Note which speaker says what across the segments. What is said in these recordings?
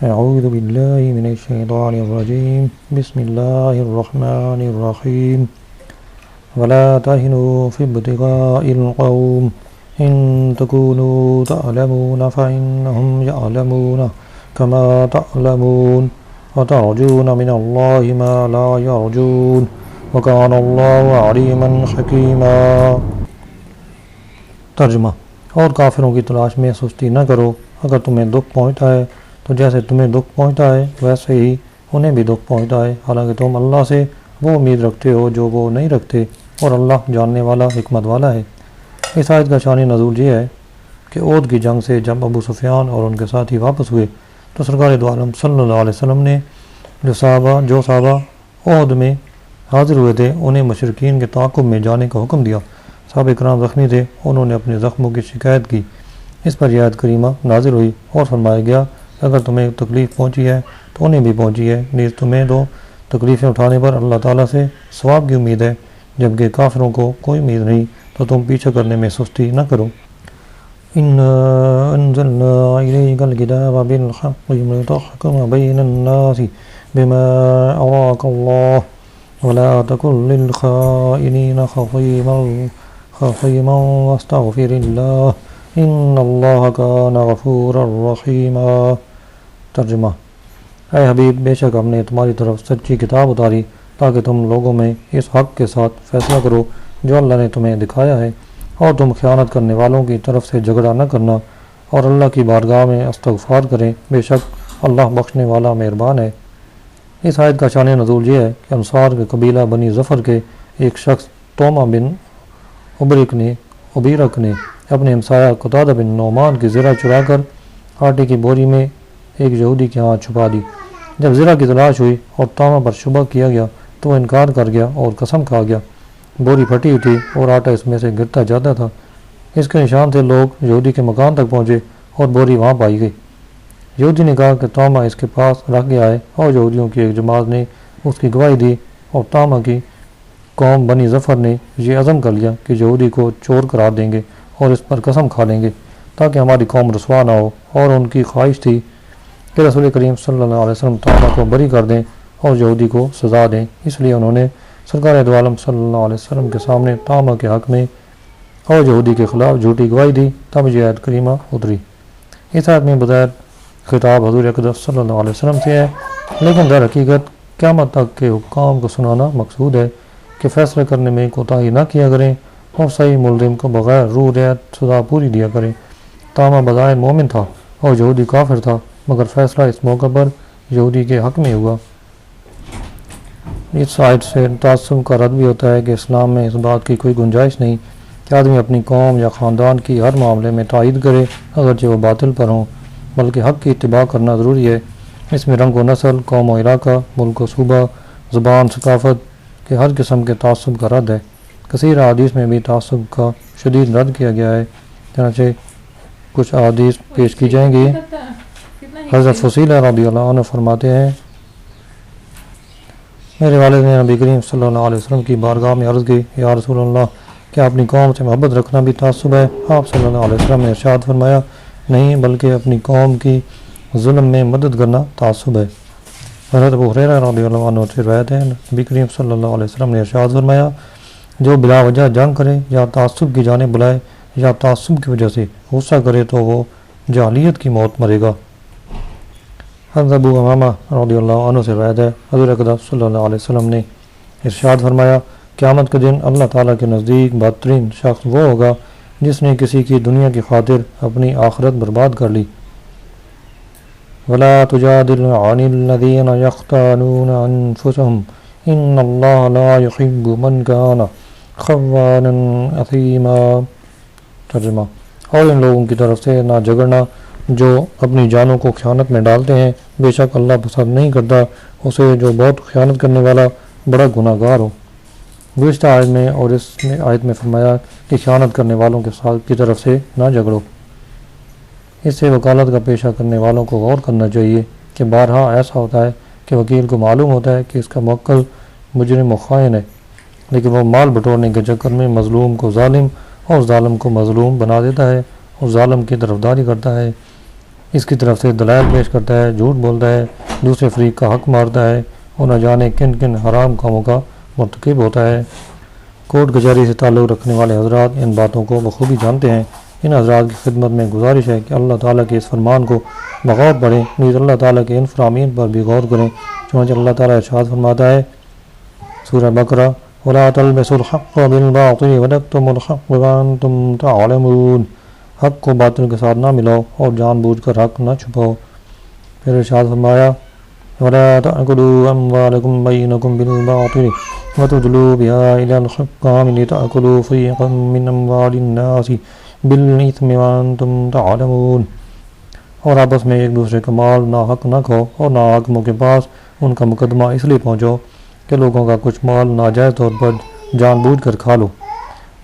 Speaker 1: اعوذ باللہ من الشیطان الرجیم بسم اللہ الرحمن الرحیم ولا تهنوا في ابتغاء القوم إن تكونوا تعلمون فإنهم يعلمون كما تعلمون وترجون من الله ما لا يرجون وكان الله عليما حكيما۔ ترجمہ: اور کافروں کی تلاش میں سستی نہ کرو، اگر تمہیں دکھ پہنچتا ہے تو جیسے تمہیں دکھ پہنچتا ہے ویسے ہی انہیں بھی دکھ پہنچتا ہے، حالانکہ تم اللہ سے وہ امید رکھتے ہو جو وہ نہیں رکھتے، اور اللہ جاننے والا حکمت والا ہے۔ اس آیت کا شان نزول یہ ہے کہ احد کی جنگ سے جب ابو سفیان اور ان کے ساتھی واپس ہوئے تو سرکار دو عالم صلی اللہ علیہ وسلم نے جو صحابہ احد میں حاضر ہوئے تھے انہیں مشرکین کے تعاقب میں جانے کا حکم دیا۔ صحابہ کرام زخمی تھے، انہوں نے اپنے زخموں کی شکایت کی۔ اس پر یہ آیت کریمہ نازل ہوئی اور فرمایا گیا کہ اگر تمہیں تکلیف پہنچی ہے تو انہیں بھی پہنچی ہے، نیز تمہیں دو تکلیفیں اٹھانے پر اللہ تعالیٰ سے ثواب کی امید ہے، جبکہ کافروں کو کوئی امید نہیں، تو تم پیچھے کرنے میں سستی نہ کرو۔ اِنَّا أَنزَلْنَا إِلَيْكَ الْكِتَابَ بِالْحَقِّ لِتَحْكُمَ بَيْنَ النَّاسِ بِمَا أَرَاكَ اللَّهُ وَلَا تَكُن لِّلْخَائِنِينَ خَصِيمًا وَاسْتَغْفِرِ اللَّهَ إِنَّ اللَّهَ كَانَ غَفُورًا رَّحِيمًا۔ ترجمہ: اے حبیب، بے شک ہم نے تمہاری طرف سچی کتاب اتاری تاکہ تم لوگوں میں اس حق کے ساتھ فیصلہ کرو جو اللہ نے تمہیں دکھایا ہے، اور تم خیانت کرنے والوں کی طرف سے جھگڑا نہ کرنا، اور اللہ کی بارگاہ میں استغفار کریں، بے شک اللہ بخشنے والا مہربان ہے۔ اس آیت کا شان نزول یہ ہے کہ انصار کے قبیلہ بنی ظفر کے ایک شخص توما بن عبیرک نے اپنے ہمسایہ قتادہ بن نعمان کی زرہ چرا کر آٹے کی بوری میں ایک یہودی کے ہاں چھپا دی۔ جب زرہ کی تلاش ہوئی اور توما پر شبہ کیا گیا تو وہ انکار کر گیا اور قسم کھا گیا۔ بوری پھٹی ہوئی تھی اور آٹا اس میں سے گرتا جاتا تھا۔ اس کے نشان سے لوگ یہودی کے مکان تک پہنچے اور بوری وہاں پائی گئی۔ یہودی نے کہا کہ توما اس کے پاس رکھ گیا ہے، اور یہودیوں کی ایک جماعت نے اس کی گواہی دی، اور توما کی قوم بنی ظفر نے یہ عزم کر لیا کہ یہودی کو چور قرار دیں گے اور اس پر قسم کھا لیں گے تاکہ ہماری قوم رسوا نہ ہو، اور ان کی خواہش تھی کہ رسول کریم صلی اللہ علیہ وسلم توما کو بری کر دیں اور یہودی کو سزا دیں۔ اس لیے انہوں نے سرکار دو عالم صلی اللہ علیہ وسلم کے سامنے توما کے حق میں اور یہودی کے خلاف جھوٹی گواہی دی، تب یہ آیت کریمہ اتری۔ اس آیت میں بظاہر خطاب حضور اقدس صلی اللہ علیہ وسلم سے ہے، لیکن در حقیقت قیامت تک کے حکام کو سنانا مقصود ہے کہ فیصلے کرنے میں کوتاہی نہ کیا کریں اور صحیح ملزم کو بغیر روح رعایت سزا پوری دیا کریں۔ توما بظاہر مومن تھا اور یہودی کافر تھا، مگر فیصلہ اس موقع پر یہودی کے حق میں ہوا۔ اس آیت سے تعصب کا رد بھی ہوتا ہے کہ اسلام میں اس بات کی کوئی گنجائش نہیں کہ آدمی اپنی قوم یا خاندان کی ہر معاملے میں تائید کرے اگرچہ وہ باطل پر ہوں، بلکہ حق کی اتباع کرنا ضروری ہے۔ اس میں رنگ و نسل، قوم و علاقہ، ملک و صوبہ، زبان، ثقافت کے ہر قسم کے تعصب کا رد ہے۔ کثیر احادیث میں بھی تعصب کا شدید رد کیا گیا ہے، چنانچہ کچھ احادیث پیش کی جائیں گی۔ حضرت فصیلہ رضی اللہ عنہ فرماتے ہیں، میرے والد نے نبی کریم صلی اللہ علیہ وسلم کی بارگاہ میں عرض کی، یا رسول اللہ، کیا اپنی قوم سے محبت رکھنا بھی تعصب ہے؟ آپ صلی اللہ علیہ وسلم نے ارشاد فرمایا، نہیں، بلکہ اپنی قوم کی ظلم میں مدد کرنا تعصب ہے۔ حضرت ابو ہریرہ رضی اللہ عنہ سے روایت ہے، نبی کریم صلی اللہ علیہ وسلم نے ارشاد فرمایا، جو بلا وجہ جنگ کرے یا تعصب کی جانب بلائے یا تعصب کی وجہ سے غصہ کرے تو وہ جاہلیت کی موت مرے گا۔ حضرت ابو امامہ رضی اللہ عنہ سے روایت ہے، حضور اقدس صلی اللہ علیہ وسلم نے ارشاد فرمایا، قیامت کے دن اللہ تعالیٰ کے نزدیک بدترین شخص وہ ہوگا جس نے کسی کی دنیا کی خاطر اپنی آخرت برباد کر لی۔ وَلَا تُجَادِلْ عَنِ الَّذِينَ يَخْتَانُونَ أَنفُسَهُمْ إِنَّ اللَّهَ لَا يُحِبُّ مَنْ كَانَ خَوَّانًا أَثِيمًا۔ ترجمہ: اور ان لوگوں کی طرف سے نہ جھگڑنا جو اپنی جانوں کو خیانت میں ڈالتے ہیں، بے شک اللہ پسند نہیں کرتا اسے جو بہت خیانت کرنے والا بڑا گناہ گار ہو۔ گزشتہ آیت میں اور اس میں آیت میں فرمایا کہ خیانت کرنے والوں کے ساتھ کی طرف سے نہ جھگڑو۔ اس سے وکالت کا پیشہ کرنے والوں کو غور کرنا چاہیے کہ بارہا ایسا ہوتا ہے کہ وکیل کو معلوم ہوتا ہے کہ اس کا موکل مجرم و خائن ہے، لیکن وہ مال بٹورنے کے چکر میں مظلوم کو ظالم اور ظالم کو مظلوم بنا دیتا ہے اور ظالم کی طرفداری کرتا ہے۔ اس کی طرف سے دلائل پیش کرتا ہے، جھوٹ بولتا ہے، دوسرے فریق کا حق مارتا ہے اور نہ جانے کن کن حرام کاموں کا مرتکب ہوتا ہے۔ کورٹ کچہری سے تعلق رکھنے والے حضرات ان باتوں کو بخوبی جانتے ہیں۔ ان حضرات کی خدمت میں گزارش ہے کہ اللہ تعالیٰ کے اس فرمان کو بغور پڑھیں، نیز اللہ تعالیٰ کے ان فرامین پر بھی غور کریں۔ چنانچہ اللہ تعالیٰ ارشاد فرماتا ہے سورہ بقرہ وَلَا تَلْبِسُوا الْحَقَّ بِالْبَاطِلِ وَتَكْتُمُوا الْحَقَّ وَأَنْتُمْ تَعْلَمُونَ، حق کو باطل کے ساتھ نہ ملاؤ اور جان بوجھ کر حق نہ چھپاؤ۔ پھر ارشاد فرمایا وَلَا تَأْكُلُوا أَمْوَالَكُمْ بَيْنَكُمْ بِالْبَاطِلِ وَتُدْلُوا بِهَا إِلَى الْحُكَّامِ لِتَأْكُلُوا فَرِيقًا مِّنْ أَمْوَالِ النَّاسِ بِالْإِثْمِ وَأَنْتُمْ تَعْلَمُونَ، اور آپس میں ایک دوسرے کا مال ناحق نہ کھاؤ اور ناحکموں کے پاس ان کا مقدمہ اس لیے پہنچاؤ کہ لوگوں کا کچھ مال ناجائز طور پر جان بوجھ کر کھا لو۔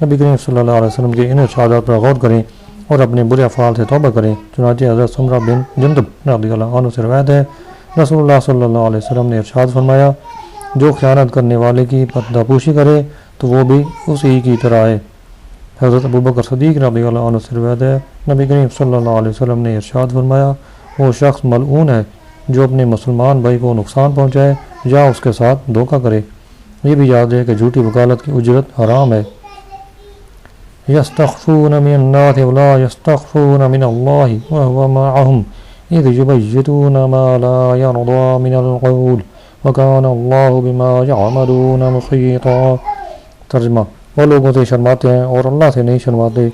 Speaker 1: نبی کریم صلی اللہ علیہ وسلم کے ان ارشادات پر غور کریں اور اپنے برے افعال سے توبہ کریں۔ چنانچہ حضرت سمرہ بن جندب رضی اللہ عنہ سے روایت ہے رسول اللہ صلی اللہ علیہ وسلم نے ارشاد فرمایا جو خیانت کرنے والے کی پردہ پوشی کرے تو وہ بھی اسی کی طرح ہے۔ حضرت ابوبکر صدیق رضی اللہ عنہ سے روایت ہے نبی کریم صلی اللہ علیہ وسلم نے ارشاد فرمایا وہ شخص ملعون ہے جو اپنے مسلمان بھائی کو نقصان پہنچائے یا اس کے ساتھ دھوکہ کرے۔ یہ بھی یاد ہے کہ جھوٹی وکالت کی اجرت حرام ہے۔ یستخفون من الناس ولا یستخفون من اللہ وهو معهم اذ یبیتون ما لا یرضى من القول وکان اللہ بما یعملون محیطا۔ ترجمہ وہ لوگوں سے شرماتے ہیں اور اللہ سے نہیں شرماتے،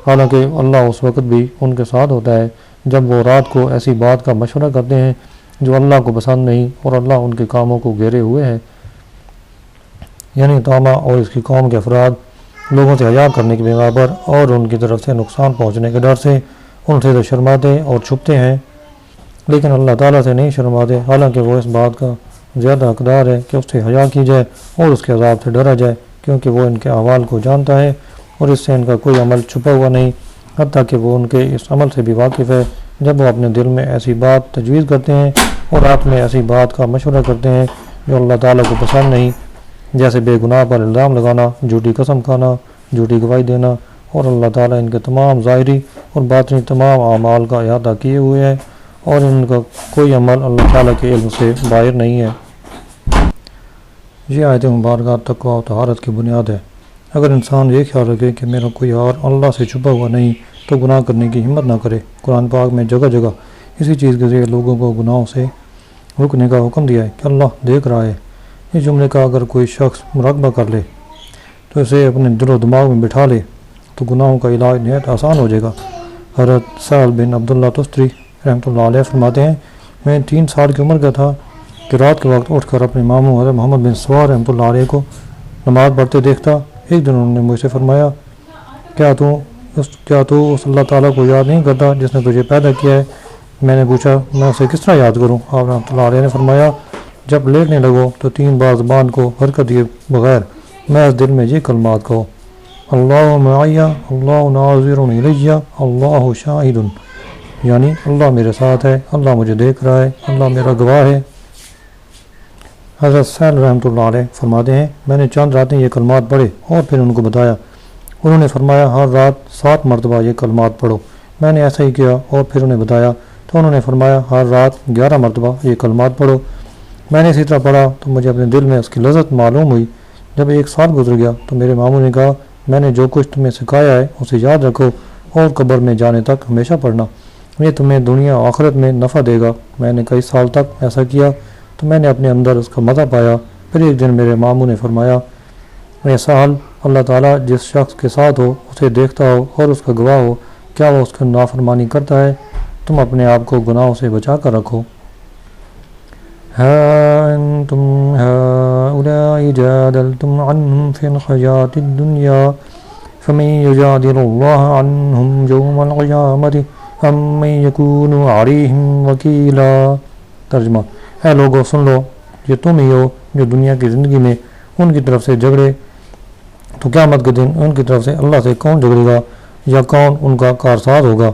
Speaker 1: حالانکہ اللہ اس وقت بھی ان کے ساتھ ہوتا ہے جب وہ رات کو ایسی بات کا مشورہ کرتے ہیں جو اللہ کو پسند نہیں اور اللہ ان کے کاموں کو گھیرے ہوئے ہے۔ یعنی طامہ اور اس کی قوم کے افراد لوگوں سے حیا کرنے کی بنا پر اور ان کی طرف سے نقصان پہنچنے کے ڈر سے ان سے تو شرماتے اور چھپتے ہیں، لیکن اللہ تعالیٰ سے نہیں شرماتے، حالانکہ وہ اس بات کا زیادہ حقدار ہے کہ اس سے حیا کی جائے اور اس کے عذاب سے ڈرا جائے، کیونکہ وہ ان کے احوال کو جانتا ہے اور اس سے ان کا کوئی عمل چھپا ہوا نہیں، حتیٰ کہ وہ ان کے اس عمل سے بھی واقف ہے جب وہ اپنے دل میں ایسی بات تجویز کرتے ہیں اور رات میں ایسی بات کا مشورہ کرتے ہیں جو اللہ تعالیٰ کو پسند نہیں، جیسے بے گناہ پر الزام لگانا، جھوٹی قسم کھانا، جھوٹی گواہی دینا، اور اللہ تعالیٰ ان کے تمام ظاہری اور باطنی تمام اعمال کا احاطہ کیے ہوئے ہے اور ان کا کوئی عمل اللہ تعالیٰ کے علم سے باہر نہیں ہے۔ یہ آیت مبارکہ تقویٰ و طہارت کی بنیاد ہے۔ اگر انسان یہ خیال رکھے کہ میرا کوئی اور اللہ سے چھپا ہوا نہیں تو گناہ کرنے کی ہمت نہ کرے۔ قرآن پاک میں جگہ جگہ اسی چیز کے ذریعے لوگوں کو گناہوں سے رکنے کا حکم دیا ہے کہ اللہ دیکھ رہا ہے۔ اس جملے کا اگر کوئی شخص مراقبہ کر لے تو اسے اپنے دل و دماغ میں بٹھا لے تو گناہوں کا علاج نہایت آسان ہو جائے گا۔ حضرت سہل بن عبداللہ تستری رحمۃ اللہ علیہ فرماتے ہیں میں 3 سال کی عمر کا تھا کہ رات کے وقت اٹھ کر اپنے ماموں حضرت محمد بن سوار رحمۃ اللہ علیہ کو نماز پڑھتے دیکھتا۔ ایک دن انہوں نے مجھ سے فرمایا کیا تو اس اللہ تعالیٰ کو یاد نہیں کرتا جس نے تجھے پیدا کیا ہے؟ میں نے پوچھا میں اسے کس طرح یاد کروں؟ آپ رحمۃ اللہ علیہ نے فرمایا جب لیٹنے لگو تو 3 بار زبان کو حرکت دیے بغیر محض دل میں یہ کلمات کہو اللہ معی اللہ ناظر الی اللہ شاہد، یعنی اللہ میرے ساتھ ہے، اللہ مجھے دیکھ رہا ہے، اللہ میرا گواہ ہے۔ حضرت سہل رحمۃ اللہ علیہ فرماتے ہیں میں نے چند راتیں یہ کلمات پڑھے اور پھر ان کو بتایا۔ انہوں نے فرمایا ہر رات 7 مرتبہ یہ کلمات پڑھو۔ میں نے ایسا ہی کیا اور پھر انہیں بتایا تو انہوں نے فرمایا ہر رات 11 مرتبہ یہ کلمات پڑھو۔ میں نے اسی طرح پڑھا تو مجھے اپنے دل میں اس کی لذت معلوم ہوئی۔ جب 1 سال گزر گیا تو میرے ماموں نے کہا میں نے جو کچھ تمہیں سکھایا ہے اسے یاد رکھو اور قبر میں جانے تک ہمیشہ پڑھنا، یہ تمہیں دنیا و آخرت میں نفع دے گا۔ میں نے کئی سال تک ایسا کیا تو میں نے اپنے اندر اس کا مزہ پایا۔ پھر ایک دن میرے ماموں نے فرمایا اے سہل اللہ تعالیٰ جس شخص کے ساتھ ہو اسے دیکھتا ہو اور اس کا گواہ ہو، کیا وہ اس کی نافرمانی کرتا ہے؟ تم اپنے آپ کو گناہوں سے بچا کر رکھو۔ ہا انتم ہؤلاء جادلتم عنہم فی الحیاۃ الدنیا فمن یجادل اللہ عنہم یوم القیامۃ ام من یکون علیہم وکیلا۔ ترجمہ اے لوگو سن لو یہ تم ہی ہو جو دنیا کی زندگی میں ان کی طرف سے جھگڑے، تو قیامت کے دن ان کی طرف سے اللہ سے کون جھگڑے گا یا کون ان کا کارساز ہوگا؟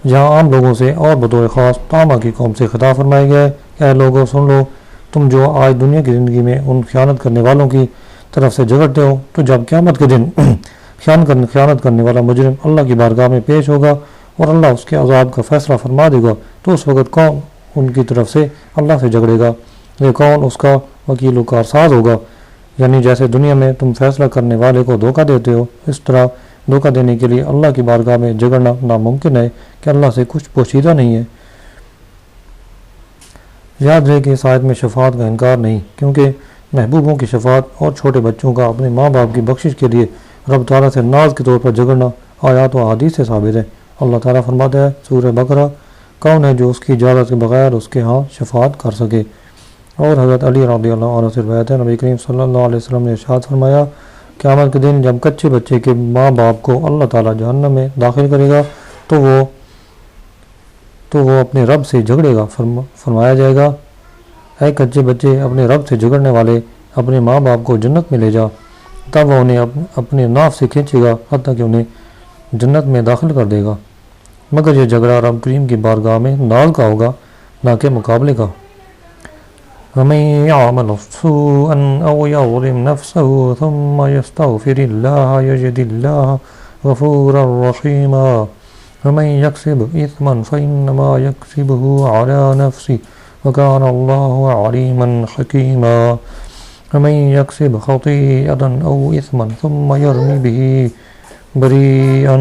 Speaker 1: یہاں عام لوگوں سے اور بطور خاص طامہ کی قوم سے خطاب فرمایا گیا ہے کہ اے لوگوں سن لو تم جو آج دنیا کی زندگی میں ان خیانت کرنے والوں کی طرف سے جھگڑتے ہو تو جب قیامت کے دن خیانت کرنے والا مجرم اللہ کی بارگاہ میں پیش ہوگا اور اللہ اس کے عذاب کا فیصلہ فرما دے گا، تو اس وقت کون ان کی طرف سے اللہ سے جھگڑے گا؟ یہ کون اس کا وکیل و کارساز ہوگا؟ یعنی جیسے دنیا میں تم فیصلہ کرنے والے کو دھوکہ دیتے ہو، اس طرح دھوکہ دینے کے لیے اللہ کی بارگاہ میں جھگڑنا ناممکن ہے کہ اللہ سے کچھ پوشیدہ نہیں ہے۔ یاد رہے کہ اس آیت میں شفاعت کا انکار نہیں، کیونکہ محبوبوں کی شفاعت اور چھوٹے بچوں کا اپنے ماں باپ کی بخشش کے لیے رب تعالیٰ سے ناز کے طور پر جھگڑنا آیات و احادیث سے ثابت ہے۔ اللہ تعالیٰ فرماتا ہے سورہ بقرہ، کون ہے جو اس کی اجازت کے بغیر اس کے ہاں شفاعت کر سکے؟ اور حضرت علی رضی اللہ عنہ سے روایت ہے، نبی کریم صلی اللہ علیہ وسلم نے ارشاد فرمایا، قیامت کے دن جب کچے بچے کے ماں باپ کو اللہ تعالیٰ جہنم میں داخل کرے گا تو وہ اپنے رب سے جھگڑے گا۔ فرمایا جائے گا، اے کچے بچے، اپنے رب سے جھگڑنے والے، اپنے ماں باپ کو جنت میں لے جا۔ تب وہ انہیں اپنے ناف سے کھینچے گا حتیٰ کہ انہیں جنت میں داخل کر دے گا، مگر یہ جھگڑا رب کریم کی بارگاہ میں ناز کا ہوگا، نہ کہ مقابلے کا۔ وَمَن يَعْمَلْ سُوءًا أَوْ يَظْلِمْ نَفْسَهُ ثُمَّ يَسْتَغْفِرِ اللَّهَ يَجِدِ اللَّهَ غَفُورًا رَّحِيمًا وَمَن يَكْسِبْ إِثْمًا فَإِنَّمَا يَكْسِبُهُ عَلَى نَفْسِهِ وَكَانَ اللَّهُ عَلِيمًا حَكِيمًا وَمَن يَكْسِبْ خَطِيئَةً أَوْ إِثْمًا ثُمَّ يَرْمِ بِهِ بَرِيئًا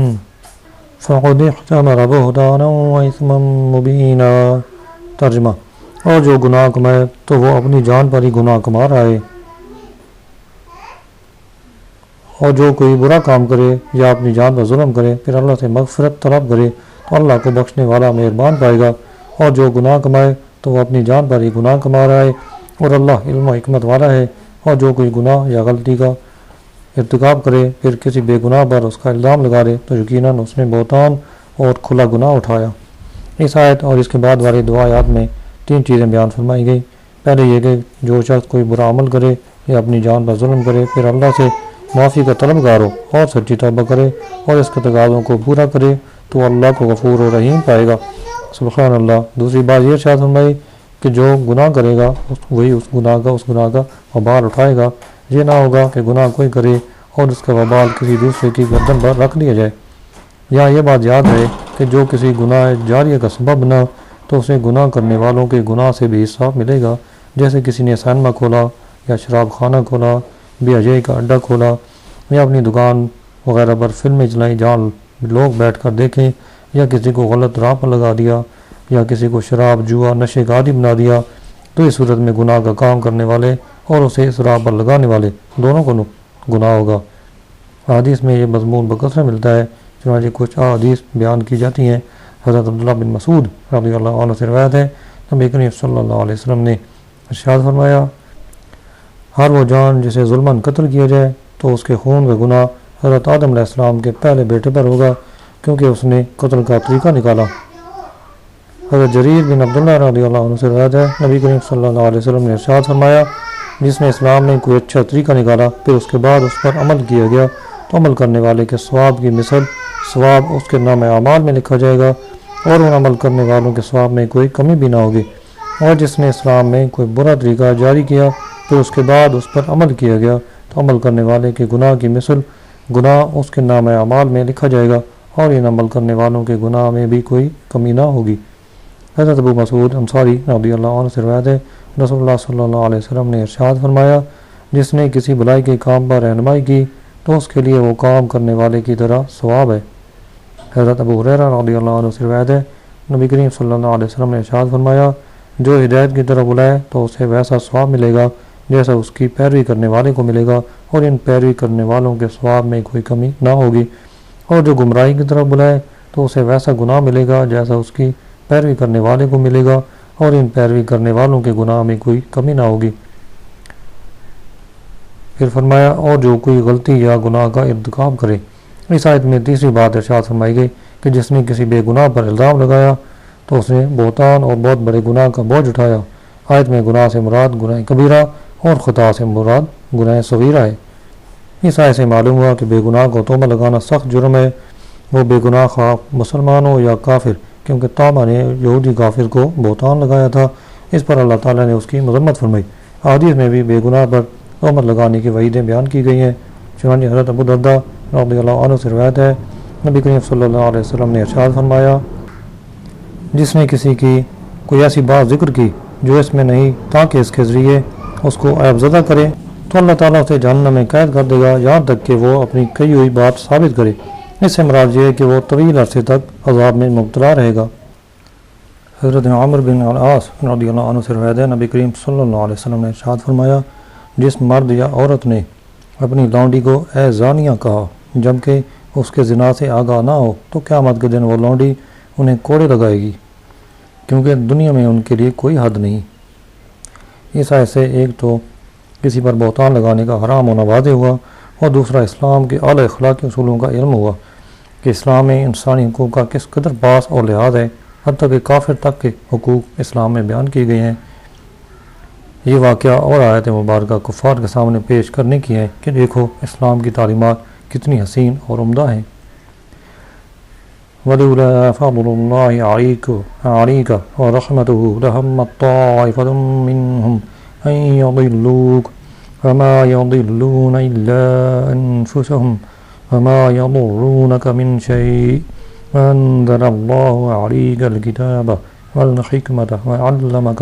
Speaker 1: فَقَدِ احْتَمَلَ بُهْتَانًا وَإِثْمًا مُّبِينًا۔ ترجمہ، اور جو گناہ کمائے تو وہ اپنی جان پر ہی گناہ کما رہا ہے، اور جو کوئی برا کام کرے یا اپنی جان پر ظلم کرے پھر اللہ سے مغفرت طلب کرے تو اللہ کو بخشنے والا مہربان پائے گا، اور جو گناہ کمائے تو وہ اپنی جان پر ہی گناہ کما رہا ہے، اور اللہ علم و حکمت والا ہے۔ اور جو کوئی گناہ یا غلطی کا ارتکاب کرے پھر کسی بے گناہ پر اس کا الزام لگا دے تو یقیناً اس نے بہتان اور کھلا گناہ اٹھایا۔ اس آیت اور اس کے بعد والے دو آیات میں تین چیزیں بیان فرمائی گئی۔ پہلے یہ کہ جو شخص کوئی برا عمل کرے یا اپنی جان پر ظلم کرے پھر اللہ سے معافی کا طلبگار ہو اور سچی توبہ کرے اور اس کے تقاضوں کو پورا کرے تو اللہ کو غفور و رحیم پائے گا۔ سبحان اللہ۔ دوسری بات یہ ارشاد فرمائی کہ جو گناہ کرے گا وہی اس گناہ کا وبال اٹھائے گا۔ یہ نہ ہوگا کہ گناہ کوئی کرے اور اس کا وبال کسی دوسرے کی گردن پر رکھ دیا جائے۔ یہاں یہ بات یاد ہے کہ جو کسی گناہ جاریہ کا سبب بنا تو اسے گناہ کرنے والوں کے گناہ سے بھی حصہ ملے گا، جیسے کسی نے سینما کھولا یا شراب خانہ کھولا، بے حیائی کا اڈا کھولا یا اپنی دکان وغیرہ پر فلمیں چلائیں جہاں لوگ بیٹھ کر دیکھیں، یا کسی کو غلط راہ پر لگا دیا، یا کسی کو شراب جوا نشے کا عادی بنا دیا، تو اس صورت میں گناہ کا کام کرنے والے اور اسے اس راہ پر لگانے والے دونوں کو گناہ ہوگا۔ حدیث میں یہ مضمون بکثرت ملتا ہے، چنانچہ کچھ احادیث بیان کی جاتی ہیں۔ حضرت عبداللہ بن مسعود رضی اللہ عنہ سے روایت ہے، نبی کریم صلی اللہ علیہ وسلم نے ارشاد فرمایا، ہر وہ جان جسے ظلماً قتل کیا جائے تو اس کے خون کا گناہ حضرت آدم علیہ السلام کے پہلے بیٹے پر ہوگا، کیونکہ اس نے قتل کا طریقہ نکالا۔ حضرت جریر بن عبداللہ رضی اللہ عنہ سے روایت ہے، نبی کریم صلی اللہ علیہ وسلم نے ارشاد فرمایا، جس نے اسلام میں کوئی اچھا طریقہ نکالا پھر اس کے بعد اس پر عمل کیا گیا تو عمل کرنے والے کے ثواب کی مثل ثواب اس کے نام اعمال میں لکھا جائے گا، اور ان عمل کرنے والوں کے ثواب میں کوئی کمی بھی نہ ہوگی۔ اور جس نے اسلام میں کوئی برا طریقہ جاری کیا پھر اس کے بعد اس پر عمل کیا گیا تو عمل کرنے والے کے گناہ کی مثل گناہ اس کے نام اعمال میں لکھا جائے گا، اور ان عمل کرنے والوں کے گناہ میں بھی کوئی کمی نہ ہوگی۔ حضرت ابو مسعود انصاری رضی اللہ عنہ سے روایت ہے، رسول اللہ صلی اللہ علیہ وسلم نے ارشاد فرمایا، جس نے کسی بھلائی کے کام پر رہنمائی کی تو اس کے لیے وہ کام کرنے والے کی طرح ثواب ہے۔ حضرت ابو ہریرہ رضی اللہ عنہ سے روایت ہے، نبی کریم صلی اللہ علیہ وسلم نے ارشاد فرمایا، جو ہدایت کی طرف بلائے تو اسے ویسا ثواب ملے گا جیسا اس کی پیروی کرنے والے کو ملے گا، اور ان پیروی کرنے والوں کے ثواب میں کوئی کمی نہ ہوگی۔ اور جو گمراہی کی طرف بلائے تو اسے ویسا گناہ ملے گا جیسا اس کی پیروی کرنے والے کو ملے گا، اور ان پیروی کرنے والوں کے گناہ میں کوئی کمی نہ ہوگی۔ پھر فرمایا، اور جو کوئی غلطی یا گناہ کا ارتکاب کرے۔ اس آیت میں تیسری بات ارشاد فرمائی گئی کہ جس نے کسی بے گناہ پر الزام لگایا تو اس نے بہتان اور بہت بڑے گناہ کا بوجھ اٹھایا۔ آیت میں گناہ سے مراد گناہ کبیرہ اور خطا سے مراد گناہ صغیرہ ہے۔ اس آیت سے معلوم ہوا کہ بے گناہ کو تہمت لگانا سخت جرم ہے، وہ بے گناہ خواہ مسلمان ہو یا کافر، کیونکہ طامہ نے یہودی کافر کو بہتان لگایا تھا، اس پر اللہ تعالیٰ نے اس کی مذمت فرمائی۔ احادیث میں بھی بے گناہ پر تہمت لگانے کی وعیدیں بیان کی گئی ہیں، چنانچہ حضرت ابو درداء رضی اللہ عنہ سے روایت ہے، نبی کریم صلی اللہ علیہ وسلم نے ارشاد فرمایا جس نے کسی کی کوئی ایسی بات ذکر کی جو اس میں نہیں تاکہ اس کے ذریعے اس کو عیب زدہ کرے تو اللہ تعالیٰ اسے جہنم میں قید کر دے گا یہاں تک کہ وہ اپنی کہی ہوئی بات ثابت کرے۔ اس سے مراد یہ ہے کہ وہ طویل عرصے تک عذاب میں مبتلا رہے گا۔ حضرت عمر بن العاص رضی اللہ عنہ سے روایت ہے نبی کریم صلی اللہ علیہ وسلم نے ارشاد فرمایا جس مرد یا عورت نے اپنی لونڈی کو اے زانیہ کہا جبکہ اس کے زنا سے آگاہ نہ ہو تو قیامت کے دن وہ لونڈی انہیں کوڑے لگائے گی کیونکہ دنیا میں ان کے لیے کوئی حد نہیں۔ اس آیت سے ایک تو کسی پر بہتان لگانے کا حرام ہونا واضح ہوا اور دوسرا اسلام کے اعلیٰ اخلاقی اصولوں کا علم ہوا کہ اسلام میں انسانی حقوق کا کس قدر پاس اور لحاظ ہے، حتیٰ کہ کافر تک کے حقوق اسلام میں بیان کیے گئے ہیں۔ یہ واقعہ اور آیت مبارکہ کفار کے سامنے پیش کرنے کی ہے کہ دیکھو اسلام کی تعلیمات کتنی حسین اور عمدہ ہیں۔ وَلَوْلَا فَضْلُ اللَّهِ عَلَيْكَ وَرَحْمَتُهُ لَهَمَّتْ طَائِفَةٌ مِّنْهُمْ أَن يَضِلُّوكَ وَمَا يَضِلُّونَ إِلَّا أَنفُسَهُمْ وَمَا يَضُرُّونَكَ مِنْ شَيْءٍ وَأَنزَلَ اللَّهُ عَلَيْكَ الْكِتَابَ وَالْحِكْمَةَ وَعَلَّمَكَ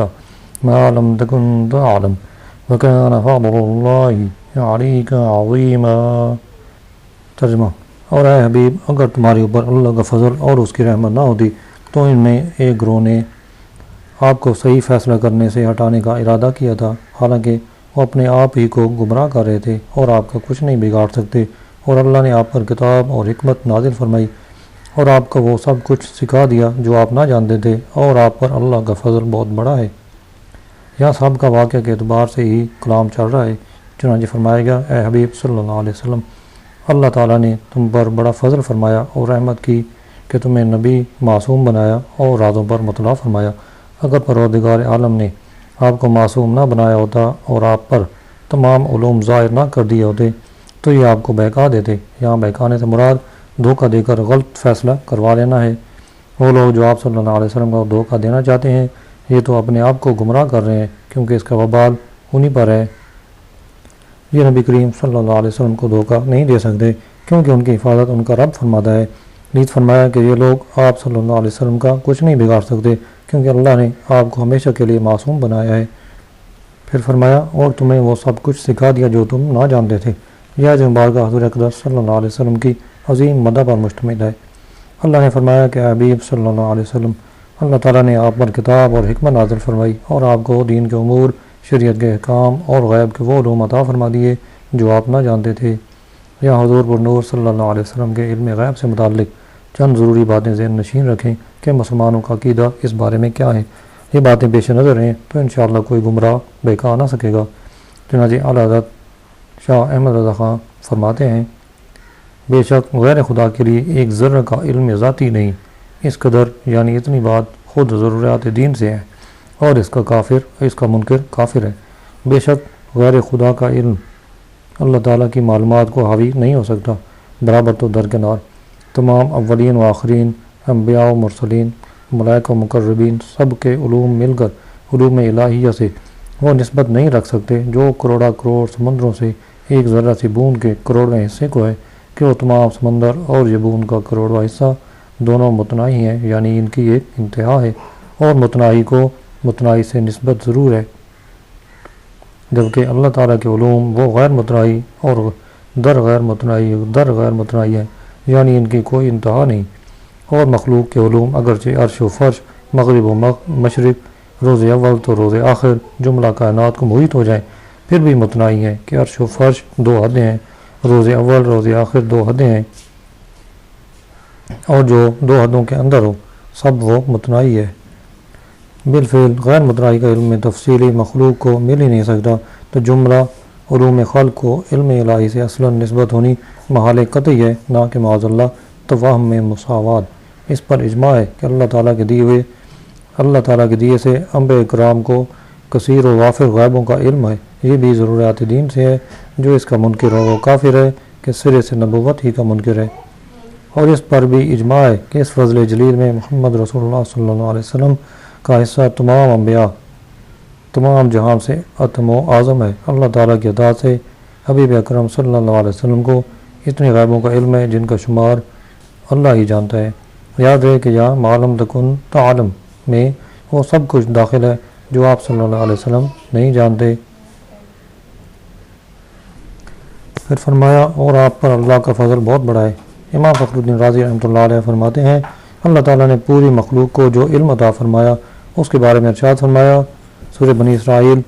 Speaker 1: مَا لَمْ تَكُنْ تَعْلَمْ وَكَانَ فَضْلُ اللَّهِ عَلَيْكَ عَظِيمًا۔ ترجمہ: اور اے حبیب اگر تمہارے اوپر اللہ کا فضل اور اس کی رحمت نہ ہوتی تو ان میں ایک گروہ نے آپ کو صحیح فیصلہ کرنے سے ہٹانے کا ارادہ کیا تھا، حالانکہ وہ اپنے آپ ہی کو گمراہ کر رہے تھے اور آپ کا کچھ نہیں بگاڑ سکتے، اور اللہ نے آپ پر کتاب اور حکمت نازل فرمائی اور آپ کو وہ سب کچھ سکھا دیا جو آپ نہ جانتے تھے، اور آپ پر اللہ کا فضل بہت بڑا ہے۔ یہاں سب کا واقعہ کے اعتبار سے ہی کلام چل رہا ہے، چنانچہ فرمایا گیا اے حبیب صلی اللہ علیہ وسلم اللہ تعالیٰ نے تم پر بڑا فضل فرمایا اور رحمت کی کہ تمہیں نبی معصوم بنایا اور رازوں پر مطلع فرمایا۔ اگر پروردگار عالم نے آپ کو معصوم نہ بنایا ہوتا اور آپ پر تمام علوم ظاہر نہ کر دیے ہوتے تو یہ آپ کو بہکا دیتے۔ یہاں بہکانے سے مراد دھوکہ دے کر غلط فیصلہ کروا لینا ہے۔ وہ لوگ جو آپ صلی اللہ علیہ وسلم کو دھوکہ دینا چاہتے ہیں یہ تو اپنے آپ کو گمراہ کر رہے ہیں کیونکہ اس کا وبال انہی پر ہے۔ یہ نبی کریم صلی اللہ علیہ وسلم کو دھوکہ نہیں دے سکتے کیونکہ ان کی حفاظت ان کا رب فرماتا ہے۔ نیز فرمایا کہ یہ لوگ آپ صلی اللہ علیہ وسلم کا کچھ نہیں بگاڑ سکتے کیونکہ اللہ نے آپ کو ہمیشہ کے لیے معصوم بنایا ہے۔ پھر فرمایا اور تمہیں وہ سب کچھ سکھا دیا جو تم نہ جانتے تھے۔ یہ آیت مبارکہ حضور اقدس صلی اللہ علیہ وسلم کی عظیم مدح پر مشتمل ہے۔ اللہ نے فرمایا کہ حبیب صلی اللہ علیہ وسلم اللہ تعالیٰ نے آپ پر کتاب اور حکمت نازل فرمائی اور آپ کو دین کے امور، شریعت کے احکام اور غیب کے وہ علوم عطا فرما دیے جو آپ نہ جانتے تھے۔ یہاں حضور پر نور صلی اللہ علیہ وسلم کے علم غیب سے متعلق چند ضروری باتیں ذہن نشین رکھیں کہ مسلمانوں کا عقیدہ اس بارے میں کیا ہے۔ یہ باتیں پیش نظر ہیں تو انشاءاللہ کوئی گمراہ بہکا نہ سکے گا۔ چنانچہ اعلیٰ حضرت شاہ احمد رضا خان فرماتے ہیں بے شک غیر خدا کے لیے ایک ذرہ کا علم ذاتی نہیں، اس قدر یعنی اتنی بات خود ضروریات دین سے ہے، اور اس کا منکر کافر ہے۔ بے شک غیر خدا کا علم اللہ تعالیٰ کی معلومات کو حاوی نہیں ہو سکتا، برابر تو درکنار۔ تمام اولین و آخرین، انبیاء و مرسلین، ملائکہ و مقربین، سب کے علوم مل کر علوم الہیہ سے وہ نسبت نہیں رکھ سکتے جو کروڑا کروڑ سمندروں سے ایک ذرہ سی بوند کے کروڑویں حصے کو ہے کہ وہ تمام سمندر اور یہ بوند کا کروڑواں حصہ دونوں متناہی ہیں، یعنی ان کی ایک انتہا ہے، اور متناہی کو متناہی سے نسبت ضرور ہے، جبکہ اللہ تعالیٰ کے علوم وہ غیر متناہی اور در غیر متناہی ہے، یعنی ان کی کوئی انتہا نہیں۔ اور مخلوق کے علوم اگرچہ عرش و فرش، مغرب و مشرق، روز اول تو روز آخر، جملہ کائنات کو محیط ہو جائیں پھر بھی متناہی ہیں کہ عرش و فرش دو حدیں ہیں، روز اول روز آخر دو حدیں ہیں، اور جو دو حدوں کے اندر ہو سب وہ متناہی ہے۔ بالفعل غیر متناہی کا علم تفصیلی مخلوق کو مل ہی نہیں سکتا، تو جملہ علوم خلق کو علم الہی سے اصلا نسبت ہونی محال قطعی ہے، نہ کہ معاذ اللہ توہم میں مساوات۔ اس پر اجماع ہے کہ اللہ تعالیٰ کے دیے سے انبیاء کرام کو کثیر و وافر غیبوں کا علم ہے۔ یہ بھی ضروریات دین سے ہے، جو اس کا منکر ہو وہ کافر ہے کہ سرے سے نبوت ہی کا منکر ہے۔ اور اس پر بھی اجماع ہے کہ اس فضل جلیل میں محمد رسول اللہ صلی اللہ علیہ وسلم کا حصہ تمام انبیاء تمام جہان سے اتم و اعظم ہے۔ اللہ تعالیٰ کی عطا سے حبیب اکرم صلی اللہ علیہ وسلم کو اتنے غیبوں کا علم ہے جن کا شمار اللہ ہی جانتا ہے۔ یاد رہے کہ یا معلوم تکن تعلم میں وہ سب کچھ داخل ہے جو آپ صلی اللہ علیہ وسلم نہیں جانتے۔ پھر فرمایا اور آپ پر اللہ کا فضل بہت بڑا ہے۔ امام فخر الدین رازی رحمۃ اللہ علیہ فرماتے ہیں اللہ تعالیٰ نے پوری مخلوق کو جو علم عطا فرمایا اس کے بارے میں ارشاد فرمایا سورہ بنی اسرائیل،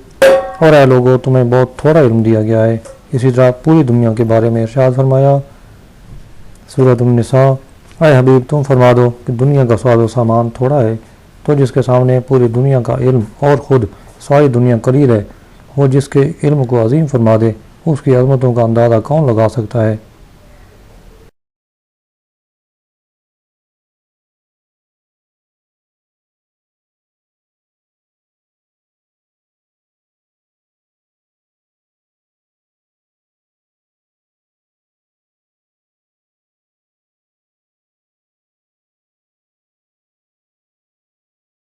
Speaker 1: اور اے لوگو تمہیں بہت تھوڑا علم دیا گیا ہے۔ اسی طرح پوری دنیا کے بارے میں ارشاد فرمایا سورۃ النساء، اے حبیب تم فرما دو کہ دنیا کا ساز و سامان تھوڑا ہے، تو جس کے سامنے پوری دنیا کا علم اور خود ساری دنیا قلیل ہے، وہ جس کے علم کو عظیم فرما دے اس کی عظمتوں کا اندازہ کون لگا سکتا ہے۔